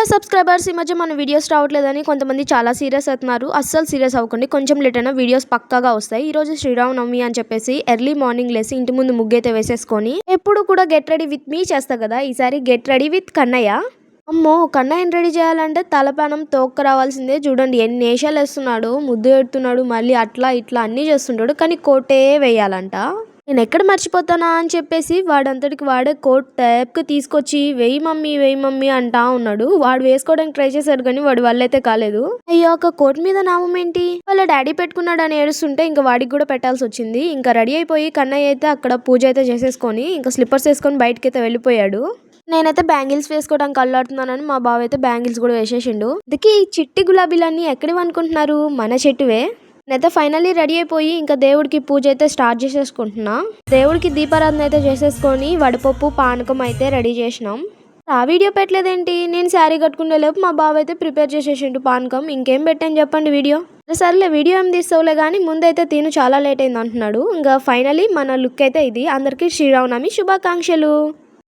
Hello subscribers, ఈ మధ్య మన వీడియోస్ రావట్లేదని కొంతమంది చాలా సీరియస్ అవుతున్నారు. అస్సలు సీరియస్ అవ్వకండి, కొంచెం లేట్ అయినా వీడియోస్ పక్కాగా వస్తాయి. ఈ రోజు శ్రీరామనవమి అని చెప్పేసి ఎర్లీ మార్నింగ్ లేసి ఇంటి ముందు ముగ్గైతే వేసేసుకొని ఎప్పుడు కూడా గెట్ రెడీ విత్ మీ చేస్తా కదా, ఈసారి గెట్ రెడీ విత్ కన్నయ్య. అమ్మో, కన్నయ్యని రెడీ చేయాలంటే తలపానం తోక్క రావాల్సిందే. చూడండి ఎన్ని వేషాలు వేస్తున్నాడు, ముద్దు పెడుతున్నాడు, మళ్ళీ అట్లా ఇట్లా అన్నీ చేస్తుంటాడు. కానీ కోటే వేయాలంట. నేను ఎక్కడ మర్చిపోతానా అని చెప్పేసి వాడంతటికి వాడే కోట్ టైప్కి తీసుకొచ్చి వెయ్యి మమ్మీ అంటా ఉన్నాడు. వాడు వేసుకోవడానికి ట్రై చేశాడు కానీ వాడి వల్ల అయితే కాలేదు. అయ్యో, ఒక కోట్ మీద నామం ఏంటి, వాళ్ళ డాడీ పెట్టుకున్నాడు అని ఏడుస్తుంటే ఇంకా వాడికి కూడా పెట్టాల్సి వచ్చింది. ఇంకా రెడీ అయిపోయి కన్నయ్య అయితే అక్కడ పూజ అయితే చేసేసుకొని ఇంకా స్లిప్పర్స్ వేసుకొని బయటకి అయితే వెళ్ళిపోయాడు. నేనైతే బ్యాంగిల్స్ వేసుకోవడానికి అల్లాడుతున్నానని మా బావ అయితే బ్యాంగిల్స్ కూడా వేసేసిండు. అందుకే ఈ చిట్టి గులాబీలన్నీ ఎక్కడివి అనుకుంటున్నారు, మన చెట్టువే. నేనైతే ఫైనల్లీ రెడీ అయిపోయి ఇంకా దేవుడికి పూజ అయితే స్టార్ట్ చేసేసుకుంటున్నా. దేవుడికి దీపారాధన అయితే చేసేసుకొని వడపప్పు పానకం అయితే రెడీ చేసినాం. ఆ వీడియో పెట్టలేదేంటి, నేను శారీ కట్టుకునే లోపు మా బావ అయితే ప్రిపేర్ చేసేసిండు పానకం. ఇంకేం పెట్టాను చెప్పండి వీడియో. సర్లే వీడియో ఏం తీసుకోలే కానీ ముందైతే తిను చాలా లేట్ అయింది అంటున్నాడు. ఇంకా ఫైనల్లీ మన లుక్ అయితే ఇది. అందరికీ శ్రీరామనవమి శుభాకాంక్షలు.